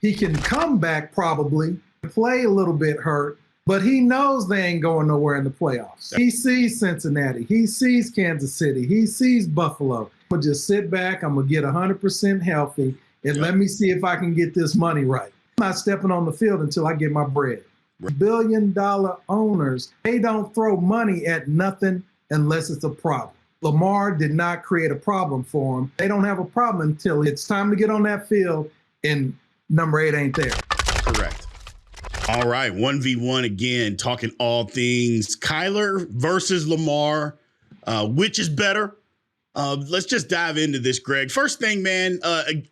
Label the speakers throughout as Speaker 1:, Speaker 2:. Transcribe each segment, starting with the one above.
Speaker 1: He can come back probably, play a little bit hurt, but he knows they ain't going nowhere in the playoffs. He sees Cincinnati. He sees Kansas City. He sees Buffalo. But just sit back. I'm going to get 100% healthy, and let me see if I can get this money right. I'm not stepping on the field until I get my bread. Right. Billion-dollar owners, they don't throw money at nothing unless it's a problem. Lamar did not create a problem for him. They don't have a problem until it's time to get on that field and number 8 ain't there.
Speaker 2: Correct. All right, 1v1 again, talking all things Kyler versus Lamar. Which is better? Let's just dive into this, Greg. First thing, man,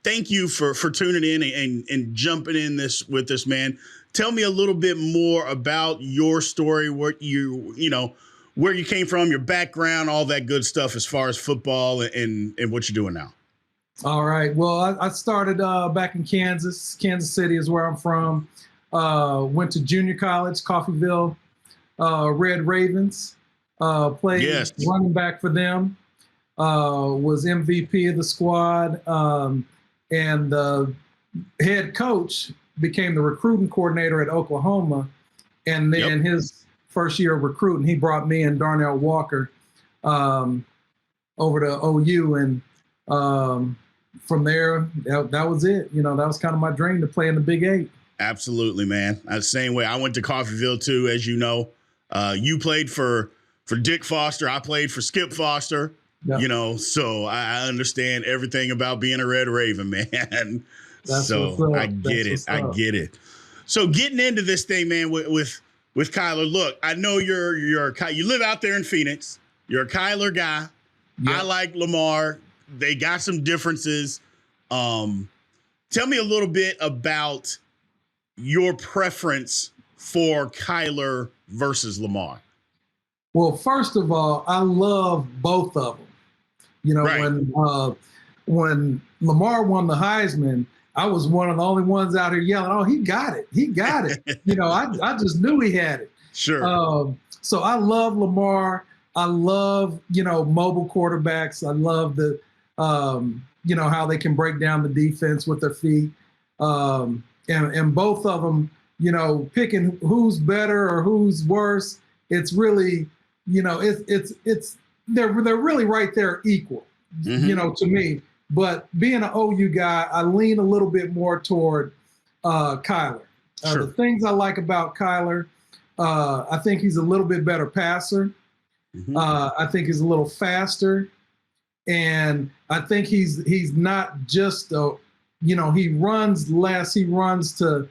Speaker 2: thank you for tuning in and jumping in with this, man. Tell me a little bit more about your story, where where you came from, your background, all that good stuff as far as football and what you're doing now.
Speaker 1: All right. Well, I started back in Kansas. Kansas City is where I'm from. Went to junior college, Coffeyville, Red Ravens. Played running back for them. Was MVP of the squad. And the head coach became the recruiting coordinator at Oklahoma. And then his first year of recruiting, he brought me and Darnell Walker over to OU. And from there, that was it. That was kind of my dream, to play in the Big 8. Absolutely, man. Same way. I went to Coffeyville too, as you know. You played for Dick Foster. I played for Skip Foster. Yep. So I understand everything about being a Red Raven, man. So I get it. I get it. So getting into this thing, man, with Kyler. Look, I know you live out there in Phoenix. You're a Kyler guy. Yep. I like Lamar. They got some differences. Tell me a little bit about your preference for Kyler versus Lamar. Well, first of all, I love both of them. When Lamar won the Heisman, I was one of the only ones out here yelling, "Oh, he got it. He got it." I just knew he had it. Sure. So I love Lamar. I love, mobile quarterbacks. I love the, how they can break down the defense with their feet. And both of them, picking who's better or who's worse, it's really, they're really right there equal, to me. But being an OU guy, I lean a little bit more toward Kyler. Sure. The things I like about Kyler, I think he's a little bit better passer. I think he's a little faster. And I think he's not just he runs less. He runs to,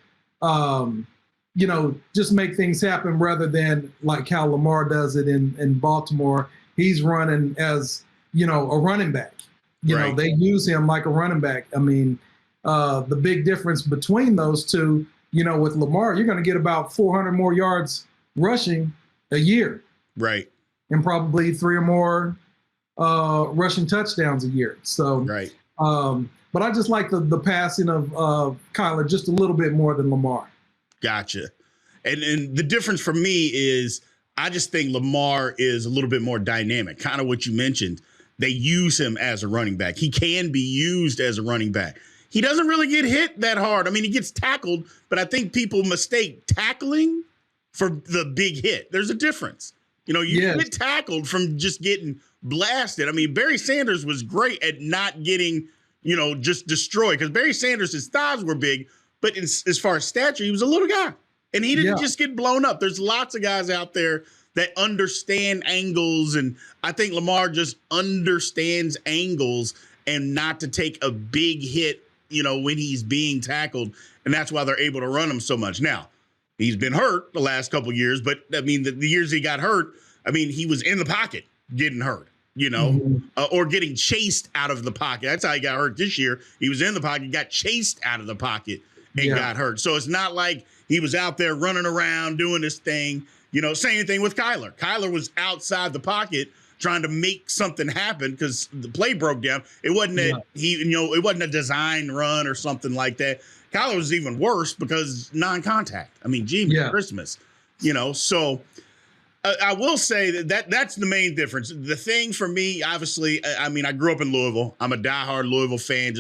Speaker 1: just make things happen rather than like how Lamar does it in Baltimore. He's running as, a running back. They use him like a running back. I mean, the big difference between those two, with Lamar, you're going to get about 400 more yards rushing a year. Right. And probably 3 or more rushing touchdowns a year. So, right. But I just like the passing of Kyler just a little bit more than Lamar. Gotcha. And the difference for me is I just think Lamar is a little bit more dynamic, kind of what you mentioned. They use him as a running back. He can be used as a running back. He doesn't really get hit that hard. I mean, he gets tackled, but I think people mistake tackling for the big hit. There's a difference. You get tackled from just getting blasted. I mean, Barry Sanders was great at not getting, just destroyed, because Barry Sanders, his thighs were big, but as far as stature, he was a little guy. And he didn't just get blown up. There's lots of guys out there that understand angles, and I think Lamar just understands angles and not to take a big hit, when he's being tackled, and that's why they're able to run him so much. Now, he's been hurt the last couple of years, but I mean, the years he got hurt, I mean, he was in the pocket getting hurt, or getting chased out of the pocket. That's how he got hurt this year. He was in the pocket, got chased out of the pocket, and got hurt. So it's not like he was out there running around doing this thing. Same thing with Kyler. Kyler was outside the pocket trying to make something happen because the play broke down. It wasn't it wasn't a design run or something like that. Kyler was even worse because non-contact. I mean, Christmas, So I will say that's the main difference. The thing for me, obviously, I mean, I grew up in Louisville. I'm a diehard Louisville fan.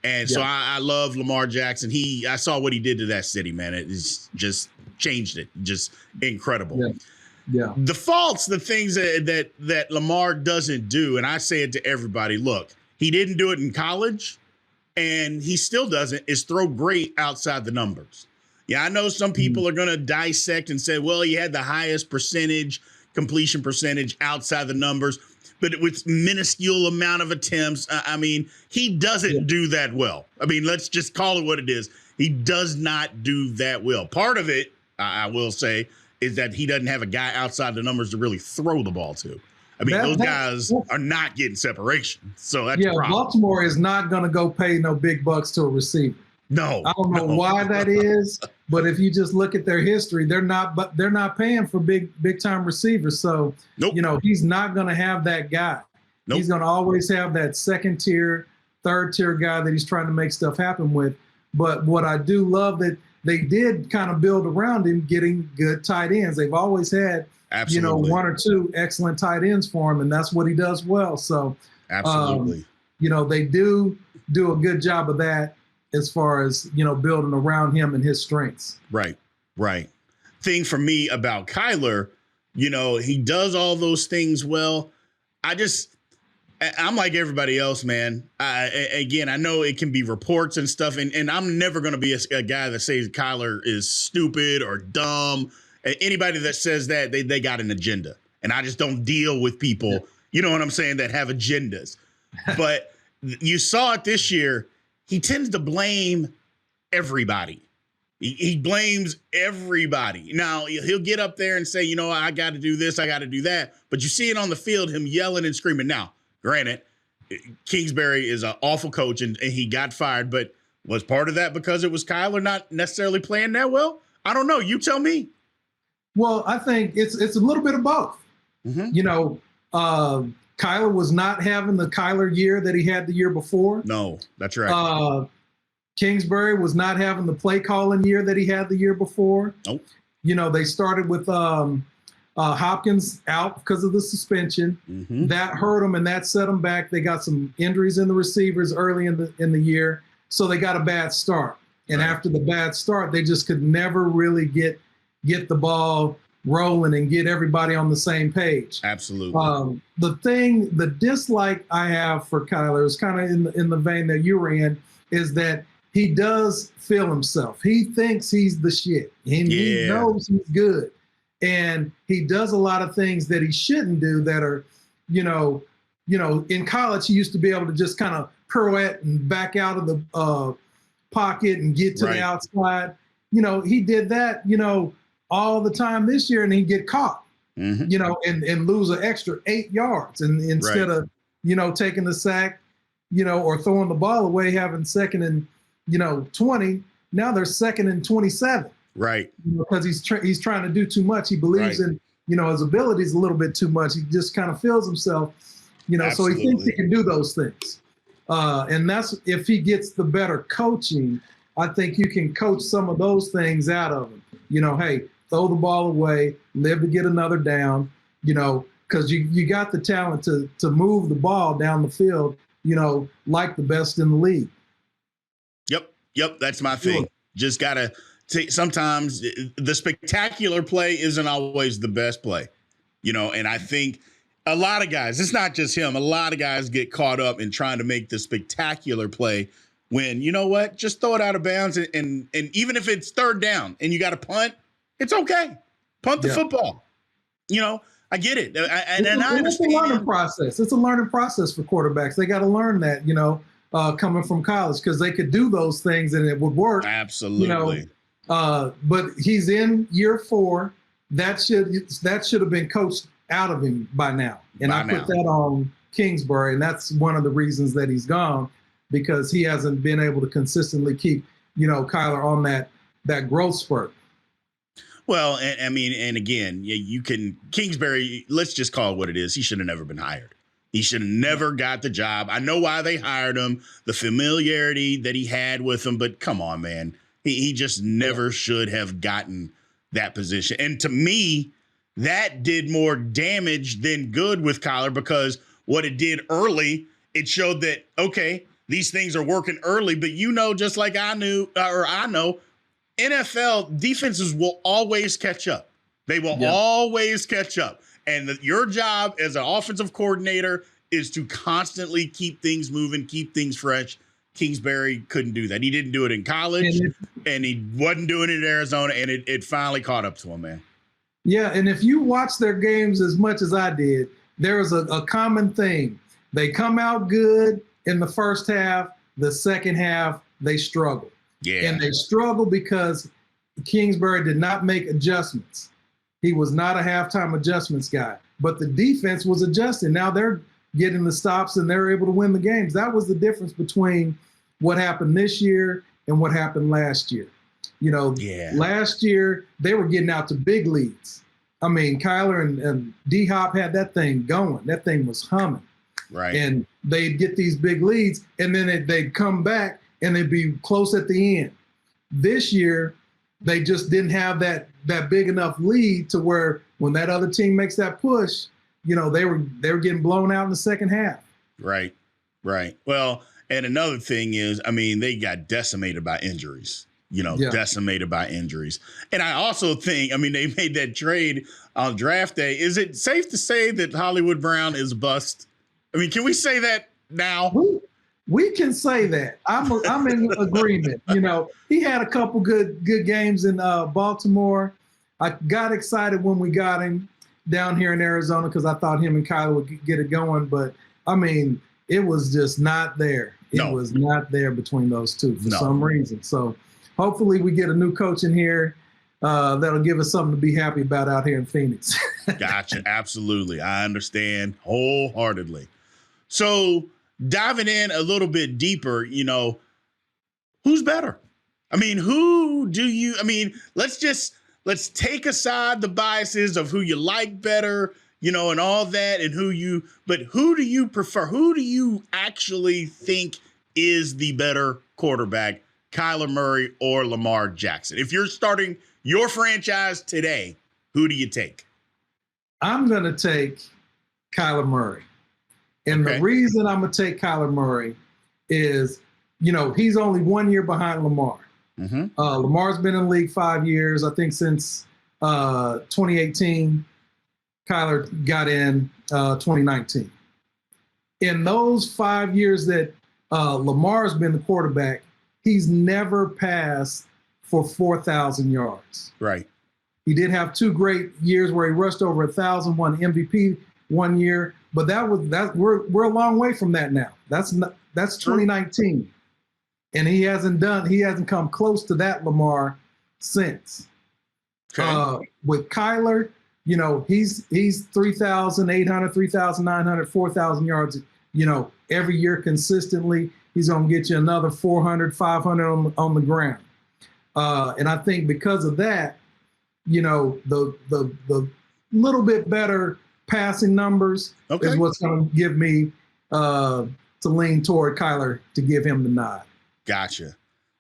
Speaker 2: And so I love Lamar Jackson. I saw what he did to that city, man. It just changed it. Just incredible.
Speaker 1: Yeah. Yeah.
Speaker 2: The faults, the things that Lamar doesn't do, and I say it to everybody, look, he didn't do it in college, and he still doesn't, is throw great outside the numbers. Yeah, I know some people are going to dissect and say, well, he had the highest completion percentage outside the numbers, but with minuscule amount of attempts. I mean, he doesn't do that well. I mean, let's just call it what it is. He does not do that well. Part of it, I will say, is that he doesn't have a guy outside the numbers to really throw the ball to. I mean, those guys are not getting separation. So that's a problem.
Speaker 1: Baltimore is not going to go pay no big bucks to a receiver.
Speaker 2: No.
Speaker 1: I don't know why that is, but if you just look at their history, they're not paying for big time receivers. So, he's not going to have that guy. Nope. He's going to always have that second tier, third tier guy that he's trying to make stuff happen with. But what I do love that they did kind of build around him getting good tight ends. They've always had, one or two excellent tight ends for him, and that's what he does well. So,
Speaker 2: absolutely,
Speaker 1: they do a good job of that as far as, building around him and his strengths.
Speaker 2: Right. Thing for me about Kyler, he does all those things well. I'm like everybody else, man. I know it can be reports and stuff, and I'm never going to be a guy that says Kyler is stupid or dumb. Anybody that says that, they got an agenda, and I just don't deal with people, you know what I'm saying, that have agendas. But you saw it this year. He tends to blame everybody. He blames everybody. Now, he'll get up there and say, I got to do this, I got to do that. But you see it on the field, him yelling and screaming. Now, granted, Kingsbury is an awful coach, and he got fired. But was part of that because it was Kyler not necessarily playing that well? I don't know. You tell me.
Speaker 1: Well, I think it's a little bit of both. Mm-hmm. Kyler was not having the Kyler year that he had the year before.
Speaker 2: No, that's right.
Speaker 1: Kingsbury was not having the play calling year that he had the year before.
Speaker 2: Nope.
Speaker 1: They started with Hopkins out because of the suspension. Mm-hmm. That hurt them and that set them back. They got some injuries in the receivers early in the year, so they got a bad start. And after the bad start, they just could never really get the ball rolling and get everybody on the same page.
Speaker 2: Absolutely.
Speaker 1: The dislike I have for Kyler is kind of in the vein that you were in, is that he does feel himself. He thinks he's the shit, and he knows he's good. And he does a lot of things that he shouldn't do that are, in college, he used to be able to just kind of pirouette and back out of the pocket and get to the outside. He did that, all the time this year, and he'd get caught, and lose an extra 8 yards. And instead of, taking the sack, or throwing the ball away, having second and, 20, now they're second and 27.
Speaker 2: Right.
Speaker 1: Because he's trying to do too much. He believes in, his abilities a little bit too much. He just kind of feels himself, so he thinks he can do those things. And that's, if he gets the better coaching, I think you can coach some of those things out of him. Hey, throw the ball away, live to get another down, because you got the talent to move the ball down the field, like the best in the league.
Speaker 2: Yep. That's my thing. Just got to sometimes the spectacular play isn't always the best play, and I think a lot of guys, it's not just him, a lot of guys get caught up in trying to make the spectacular play when, just throw it out of bounds. And even if it's third down and you got to punt, it's okay. Punt the football. I get it. It's a
Speaker 1: learning process. It's a learning process for quarterbacks. They got to learn that, coming from college, because they could do those things and it would work.
Speaker 2: Absolutely.
Speaker 1: But he's in year 4. That should have been coached out of him by now. And I put that on Kingsbury, and that's one of the reasons that he's gone, because he hasn't been able to consistently keep, Kyler on that growth spurt.
Speaker 2: Well, and again, you can Kingsbury, let's just call it what it is. He should have never been hired. He should have never got the job. I know why they hired him, the familiarity that he had with them, but come on, man. He just never should have gotten that position. And to me, that did more damage than good with Kyler, because what it did early, it showed that, okay, these things are working early, but just like I know, NFL defenses will always catch up. They will always catch up. And your job as an offensive coordinator is to constantly keep things moving, keep things fresh. Kingsbury couldn't do that. He didn't do it in college, and he wasn't doing it in Arizona, and it finally caught up to him, man.
Speaker 1: Yeah, and if you watch their games as much as I did, there is a common thing. They come out good in the first half. The second half, they struggle. Yeah. And they struggle because Kingsbury did not make adjustments. He was not a halftime adjustments guy, but the defense was adjusting. Now they're getting the stops and they're able to win the games. That was the difference between what happened this year and what happened last year. Last year they were getting out to big leads. I mean, Kyler and D-Hop had that thing going. That thing was humming.
Speaker 2: Right.
Speaker 1: And they'd get these big leads, and then they'd come back and they'd be close at the end. This year, they just didn't have that big enough lead to where when that other team makes that push, they were getting blown out in the second half.
Speaker 2: Right. Well, and another thing is, I mean, they got decimated by injuries. Decimated by injuries. And I also think, I mean, they made that trade on draft day. Is it safe to say that Hollywood Brown is a bust? I mean, can we say that now?
Speaker 1: We can say that. I'm in agreement. He had a couple good games in Baltimore. I got excited when we got him down here in Arizona because I thought him and Kyler would get it going. But, I mean, it was just not there. It was not there between those two for some reason. So hopefully we get a new coach in here that'll give us something to be happy about out here in Phoenix.
Speaker 2: Gotcha. Absolutely. I understand wholeheartedly. So diving in a little bit deeper, who's better? I mean, let's take aside the biases of who you like better, and all that, and but who do you prefer? Who do you actually think is the better quarterback, Kyler Murray or Lamar Jackson? If you're starting your franchise today, who do you take?
Speaker 1: I'm going to take Kyler Murray. And the reason I'm going to take Kyler Murray is, he's only 1 year behind Lamar. Mm-hmm. Lamar's been in the league 5 years, I think since 2018. Kyler got in 2019. In those 5 years that Lamar's been the quarterback, he's never passed for 4,000 yards.
Speaker 2: Right.
Speaker 1: He did have 2 great years where he rushed over 1,000, won MVP 1 year, but we're a long way from that now. That's 2019, and he hasn't come close to that Lamar since. Okay. With Kyler, he's 3,800, 3,900, 4,000 yards, every year consistently. He's going to get you another 400, 500 on the ground. And I think because of that, the little bit better passing numbers is what's going to give me to lean toward Kyler to give him the nod. Gotcha.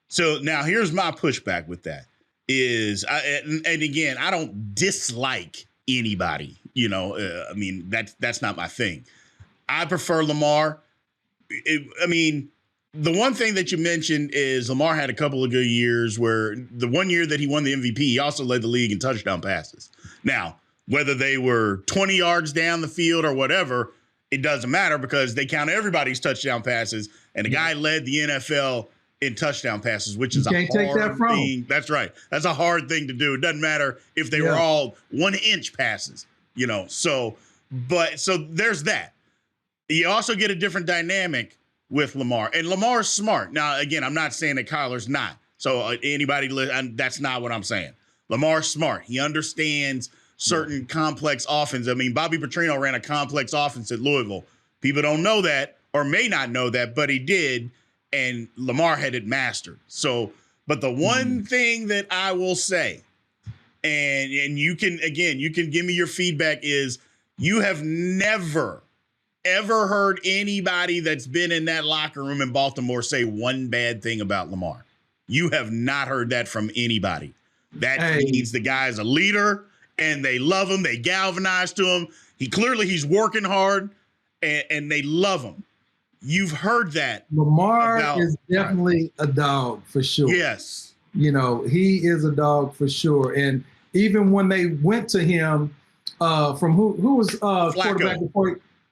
Speaker 2: So now here's my pushback with that is, and again, I don't dislike anybody, I mean, that's not my thing. I prefer Lamar. The one thing that you mentioned is Lamar had a couple of good years where the 1 year that he won the MVP, he also led the league in touchdown passes. Now, whether they were 20 yards down the field or whatever, it doesn't matter because they count everybody's touchdown passes. And the guy led the NFL in touchdown passes, which is a hard thing. That's right. That's a hard thing to do. It doesn't matter if they were all 1 inch passes, So there's that. You also get a different dynamic with Lamar, and Lamar's smart. Now, again, I'm not saying that Kyler's not. So that's not what I'm saying. Lamar's smart. He understands certain complex offense. I mean, Bobby Petrino ran a complex offense at Louisville. People don't know that or may not know that, but he did, and Lamar had it mastered. So, but the one thing that I will say, and you can give me your feedback, is you have never ever heard anybody that's been in that locker room in Baltimore say one bad thing about Lamar. You have not heard that from anybody. That means the guy's a leader and they love him. They galvanize to him. He's working hard and they love him. you've heard that.
Speaker 1: Lamar is definitely a dog for sure.
Speaker 2: Yes.
Speaker 1: You know, he is a dog for sure. And even when they went to him from who was quarterback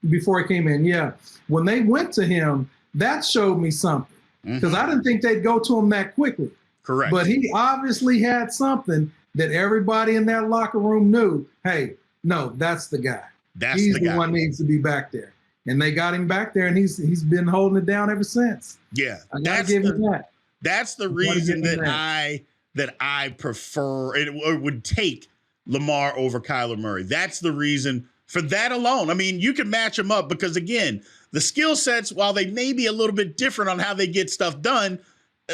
Speaker 1: before he came in. Yeah. When they went to him, that showed me something because I didn't think they'd go to him that quickly.
Speaker 2: Correct.
Speaker 1: But he obviously had something that everybody in that locker room knew. Hey, no, that's the guy. He's the one needs to be back there. And they got him back there, and he's been holding it down ever since.
Speaker 2: Yeah.
Speaker 1: I gotta give him that.
Speaker 2: That's the reason that I prefer or would take Lamar over Kyler Murray. That's the reason for that alone. I mean, you can match them up because, again, the skill sets, while they may be a little bit different on how they get stuff done,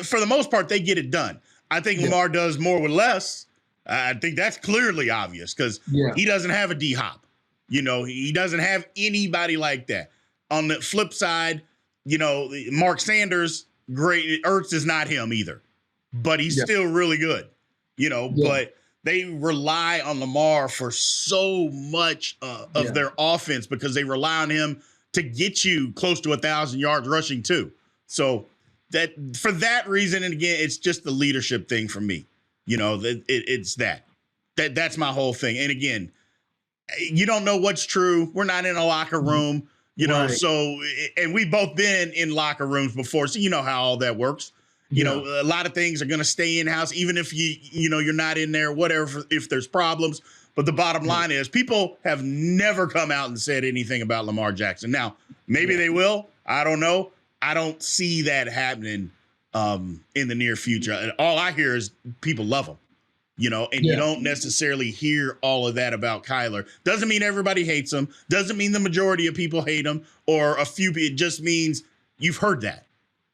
Speaker 2: for the most part, they get it done. I think Lamar does more with less. I think that's clearly obvious because he doesn't have a D-Hop. You know, he doesn't have anybody like that. On the flip side, you know, Mark Sanders, great. Ertz is not him either, but he's still really good, you know, but they rely on Lamar for so much of their offense because they rely on him to get you close to 1,000 yards rushing too. So that for that reason, and again, it's just the leadership thing for me. You know, it's that's my whole thing. And again, you don't know what's true. We're not in a locker room, you know, so, and we've both been in locker rooms before. So you know how all that works. You know, a lot of things are going to stay in house, even if you know, you're not in there, whatever, if there's problems. But the bottom line is people have never come out and said anything about Lamar Jackson. Now, maybe they will. I don't know. I don't see that happening in the near future. And all I hear is people love him, you know, and you don't necessarily hear all of that about Kyler. Doesn't mean everybody hates him. Doesn't mean the majority of people hate him or a few. It just means you've heard that.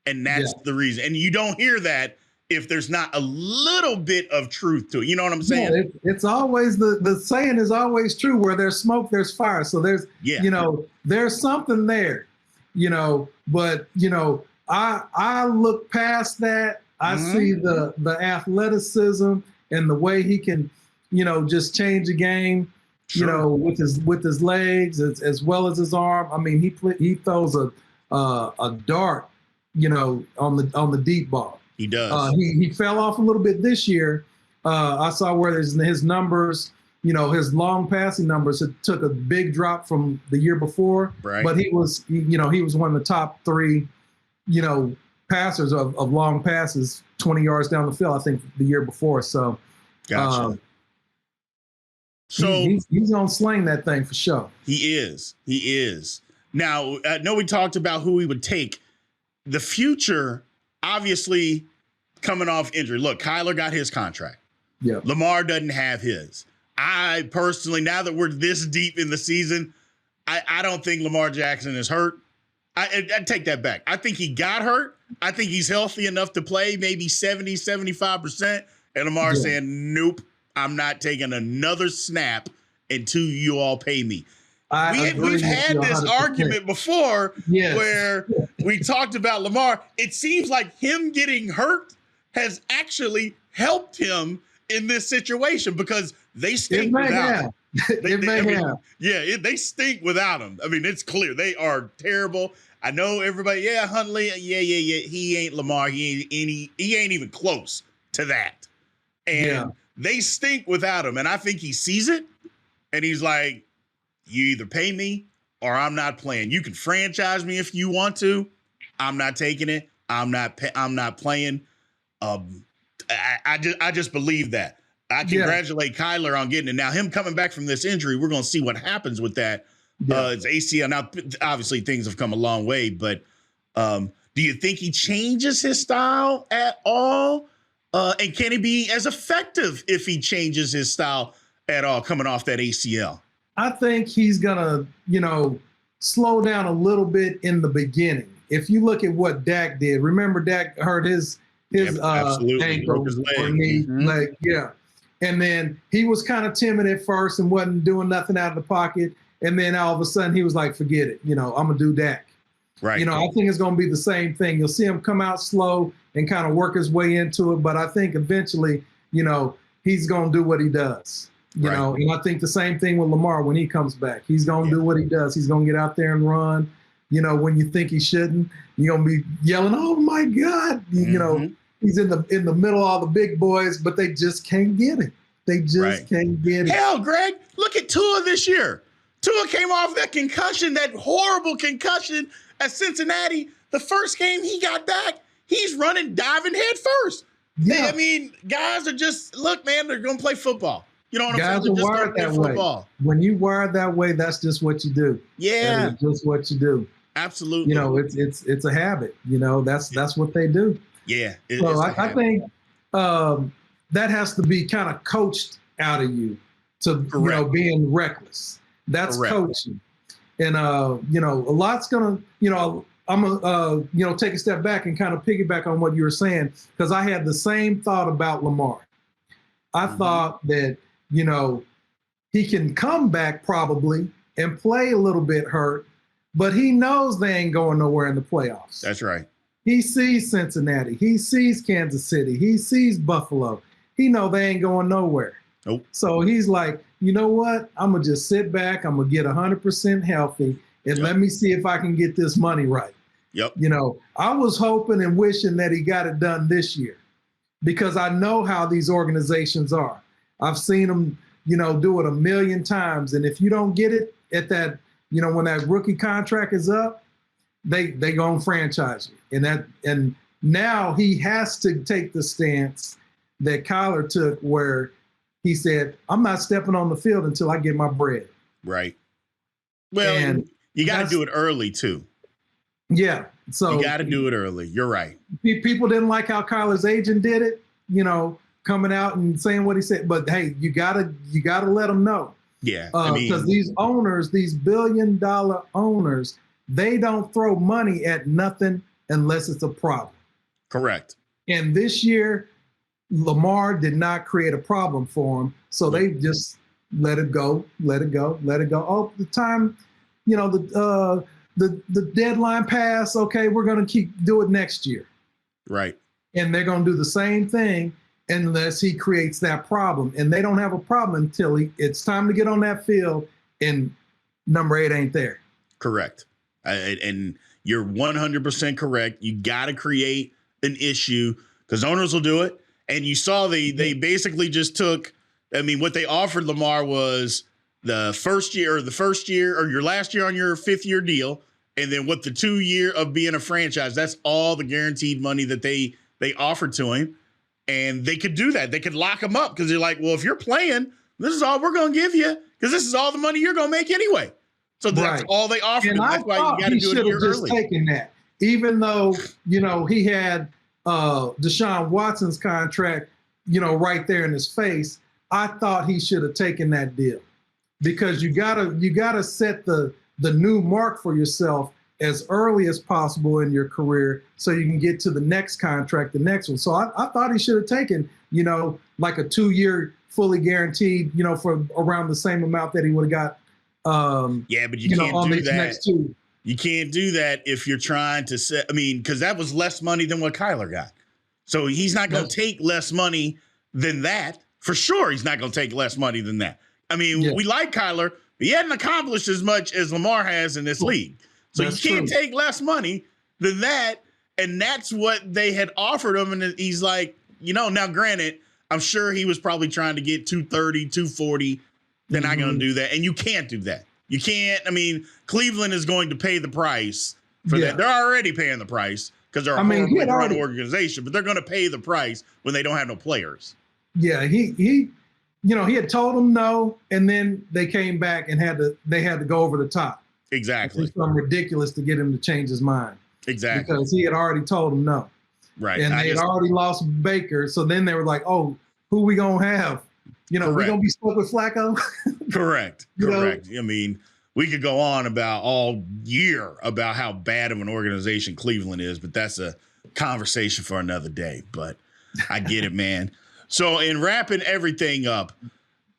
Speaker 2: And that's the reason. And you don't hear that if there's not a little bit of truth to it. You know what I'm saying?
Speaker 1: It's always the saying is always true. Where there's smoke, there's fire. So there's, you know, there's something there, you know, but, you know, I look past that. I see the athleticism and the way he can, you know, just change the game, you know, with his legs as well as his arm. I mean, he throws a dart, you know, on the deep ball.
Speaker 2: He does.
Speaker 1: He fell off a little bit this year. I saw where his numbers, you know, his long passing numbers took a big drop from the year before.
Speaker 2: Right.
Speaker 1: But he was one of the top 3, you know, passers of long passes, 20 yards down the field, I think, the year before. So,
Speaker 2: gotcha.
Speaker 1: He's gonna sling that thing for sure.
Speaker 2: He is. Now, I know we talked about who we would take. The future, obviously, coming off injury. Look, Kyler got his contract.
Speaker 1: Yeah.
Speaker 2: Lamar doesn't have his. I personally, now that we're this deep in the season, I don't think Lamar Jackson is hurt. I take that back. I think he got hurt. I think he's healthy enough to play maybe 70, 75%. And Lamar saying, nope, I'm not taking another snap until you all pay me. We've had this argument before where we talked about Lamar. It seems like him getting hurt has actually helped him in this situation because they stink without him. They stink without him. I mean, it's clear. They are terrible. I know everybody, Huntley, he ain't Lamar. He ain't even close to that. And they stink without him. And I think he sees it and he's like, you either pay me or I'm not playing. You can franchise me if you want to. I'm not taking it. I'm not playing. I just believe that. I congratulate Kyler on getting it. Now, him coming back from this injury, we're going to see what happens with that. It's ACL. Now, obviously, things have come a long way, but do you think he changes his style at all? And can he be as effective if he changes his style at all coming off that ACL?
Speaker 1: I think he's going to, you know, slow down a little bit in the beginning. If you look at what Dak did, remember Dak hurt his ankle or knee, leg, and then he was kind of timid at first and wasn't doing nothing out of the pocket. And then all of a sudden he was like, forget it. You know, I'm going to do Dak.
Speaker 2: Right.
Speaker 1: You know, I think it's going to be the same thing. You'll see him come out slow and kind of work his way into it. But I think eventually, you know, he's going to do what he does. You know, and I think the same thing with Lamar when he comes back. He's going to do what he does. He's going to get out there and run. when you think he shouldn't, you're going to be yelling, oh my God, he's in the middle of all the big boys, but they just can't get it. They just can't get it.
Speaker 2: Hell, Greg, look at Tua this year. Tua came off that concussion, that horrible concussion at Cincinnati. The first game he got back, he's running, diving head first. Yeah. I mean, guys are just, look, man, they're going to play football. You know what I'm saying?
Speaker 1: Guys are wired that way. When you wired that way, that's just what you do.
Speaker 2: Yeah.
Speaker 1: That's just what you do.
Speaker 2: Absolutely.
Speaker 1: It's a habit. That's what they do.
Speaker 2: Yeah.
Speaker 1: So I think that has to be kind of coached out of you to, being reckless. That's coaching. And, a lot's going to, I'm going to take a step back and kind of piggyback on what you were saying, because I had the same thought about Lamar. I thought that, he can come back probably and play a little bit hurt, but he knows they ain't going nowhere in the playoffs.
Speaker 2: That's right.
Speaker 1: He sees Cincinnati. He sees Kansas City. He sees Buffalo. He know they ain't going nowhere.
Speaker 2: Nope.
Speaker 1: So he's like, you know what? I'm going to just sit back. I'm going to get 100% healthy and let me see if I can get this money right.
Speaker 2: Yep.
Speaker 1: I was hoping and wishing that he got it done this year because I know how these organizations are. I've seen them, do it a million times. And if you don't get it at that, when that rookie contract is up, they gonna franchise you. And now he has to take the stance that Kyler took where he said, I'm not stepping on the field until I get my bread.
Speaker 2: Right. Well, and you got to do it early too.
Speaker 1: Yeah. So
Speaker 2: you got to do it early. You're right.
Speaker 1: People didn't like how Kyler's agent did it, coming out and saying what he said. But hey, you gotta let them know.
Speaker 2: Yeah.
Speaker 1: Because these owners, these billion-dollar owners, they don't throw money at nothing unless it's a problem.
Speaker 2: Correct. And
Speaker 1: this year, Lamar did not create a problem for him. So they just let it go. Oh, the time, the deadline passed. Okay, we're going to do it next year.
Speaker 2: Right.
Speaker 1: And they're going to do the same thing unless he creates that problem. And they don't have a problem until it's time to get on that field and number 8 ain't there.
Speaker 2: Correct. And you're 100% correct. You got to create an issue because owners will do it. And you saw they basically just took, what they offered Lamar was the first year or your last year on your 5th year deal. And then with the 2 year of being a franchise, that's all the guaranteed money that they offered to him. And they could do that. They could lock him up because they're like, well, if you're playing, this is all we're going to give you because this is all the money you're going to make anyway. So that's all they offered. And that's why you got to do it here early.
Speaker 1: Taken that, even though, he had Deshaun Watson's contract, right there in his face. I thought he should have taken that deal because you gotta set the new mark for yourself as early as possible in your career so you can get to the next contract, the next one. So I thought he should have taken, like a 2-year fully guaranteed, for around the same amount that he would have got.
Speaker 2: But you can't do that. You can't do that if you're trying to set, because that was less money than what Kyler got. So he's not going to take less money than that. For sure, he's not going to take less money than that. We like Kyler, but he hadn't accomplished as much as Lamar has in this league. So you can't take less money than that. And that's what they had offered him. And he's like, now granted, I'm sure he was probably trying to get 230, 240. They're not going to do that. And you can't do that. You can't. Cleveland is going to pay the price for that. They're already paying the price because they're a horribly run organization, but they're going to pay the price when they don't have no players.
Speaker 1: Yeah, he had told them no, and then they came back and they had to go over the top.
Speaker 2: Exactly.
Speaker 1: It's something ridiculous to get him to change his mind.
Speaker 2: Exactly.
Speaker 1: Because he had already told them no.
Speaker 2: Right.
Speaker 1: And they had already lost Baker, so then they were like, oh, who we going to have? We're going to be stuck with Flacco?
Speaker 2: Correct. We could go on about all year about how bad of an organization Cleveland is, but that's a conversation for another day. But I get it, man. So in wrapping everything up,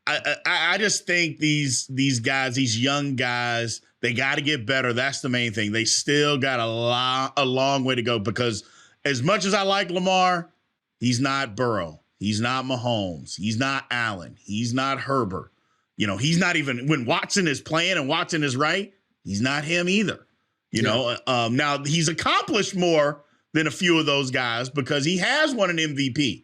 Speaker 2: I just think these guys, these young guys, they got to get better. That's the main thing. They still got a long way to go because as much as I like Lamar, he's not Burrow. He's not Mahomes. He's not Allen. He's not Herbert. He's not even when Watson is playing and Watson is right. He's not him either. You know, now he's accomplished more than a few of those guys because he has won an MVP.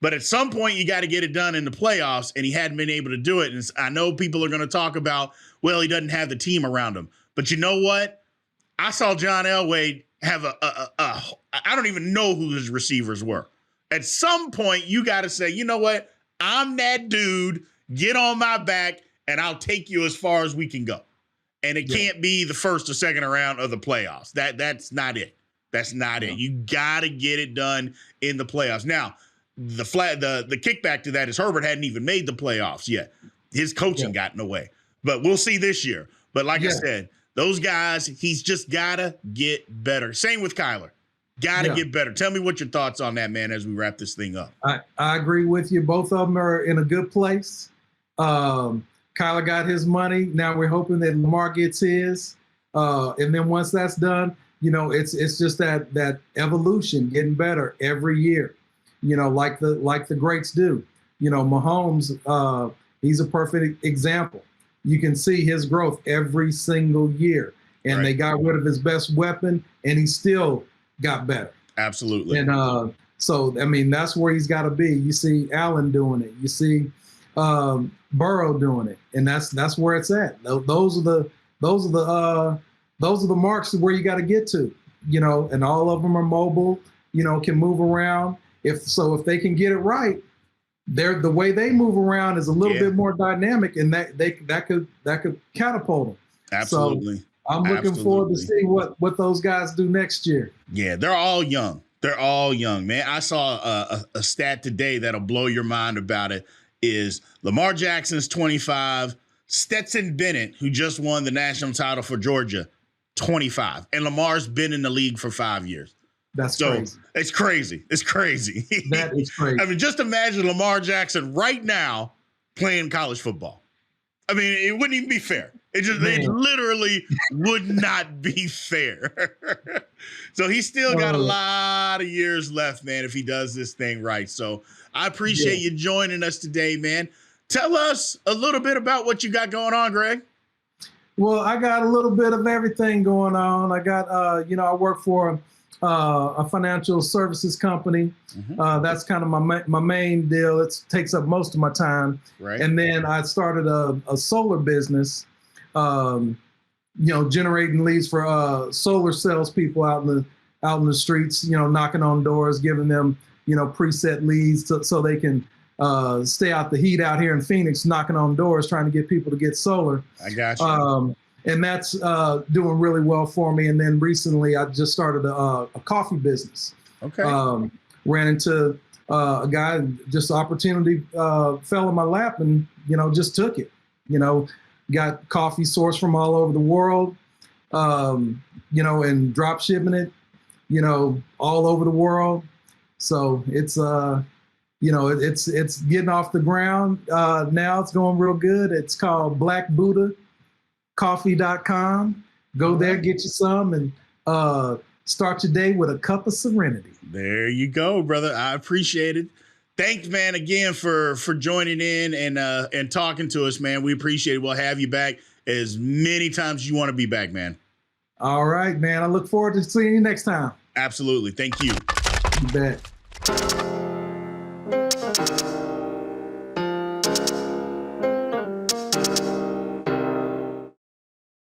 Speaker 2: But at some point, you got to get it done in the playoffs, and he hadn't been able to do it. And I know people are going to talk about, well, he doesn't have the team around him. But you know what? I saw John Elway have I don't even know who his receivers were. At some point, you got to say, you know what? I'm that dude. Get on my back, and I'll take you as far as we can go. And it can't be the first or second round of the playoffs. That's not it. That's not it. You got to get it done in the playoffs. Now, the kickback to that is Herbert hadn't even made the playoffs yet. His coaching got in the way. But we'll see this year. But like I said, those guys, he's just got to get better. Same with Kyler. Got to get better. Tell me what your thoughts on that, man, as we wrap this thing up.
Speaker 1: I agree with you. Both of them are in a good place. Kyler got his money. Now we're hoping that Lamar gets his. And then once that's done, you know, it's just that evolution, getting better every year, you know, like the greats do. You know, Mahomes, he's a perfect example. You can see his growth every single year. And they got rid of his best weapon, and he still got better.
Speaker 2: Absolutely.
Speaker 1: And so, I mean, that's where he's got to be. You see Allen doing it. You see Burrow doing it, and that's where it's at. Those are the marks where you got to get to, you know. And all of them are mobile, you know, can move around. If they can get it right, the way they move around is a little bit more dynamic, and that could catapult them.
Speaker 2: Absolutely.
Speaker 1: So I'm looking forward to see what those guys do next year.
Speaker 2: Yeah, they're all young. They're all young, man. I saw a stat today that'll blow your mind about it. Is Lamar Jackson's 25, Stetson Bennett, who just won the national title for Georgia, 25. And Lamar's been in the league for 5 years.
Speaker 1: That's crazy.
Speaker 2: It's crazy. It's crazy.
Speaker 1: That is crazy.
Speaker 2: I mean, just imagine Lamar Jackson right now playing college football. I mean, it wouldn't even be fair. It literally would not be fair. So he's still got a lot of years left, man, if he does this thing right. So I appreciate you joining us today, man. Tell us a little bit about what you got going on, Greg.
Speaker 1: Well, I got a little bit of everything going on. I got, I work for a financial services company. That's kind of my main deal. It takes up most of my time. Right. And then I started a solar business, generating leads for solar salespeople out in the streets, you know, knocking on doors, giving them, you know, preset leads so they can stay out the heat out here in Phoenix, knocking on doors, trying to get people to get solar. I got you. And that's doing really well for me. And then recently I just started a coffee business. Okay. Ran into a guy, just opportunity fell in my lap and, you know, just took it. You know, got coffee sourced from all over the world, you know, and drop shipping it, you know, all over the world. So it's, it's getting off the ground. Now it's going real good. It's called blackbuddhacoffee.com. Go there, get you some, and start your day with a cup of serenity.
Speaker 2: There you go, brother. I appreciate it. Thanks, man, again for joining in and talking to us, man. We appreciate it. We'll have you back as many times as you want to be back, man.
Speaker 1: All right, man. I look forward to seeing you next time.
Speaker 2: Absolutely. Thank you.
Speaker 1: You bet.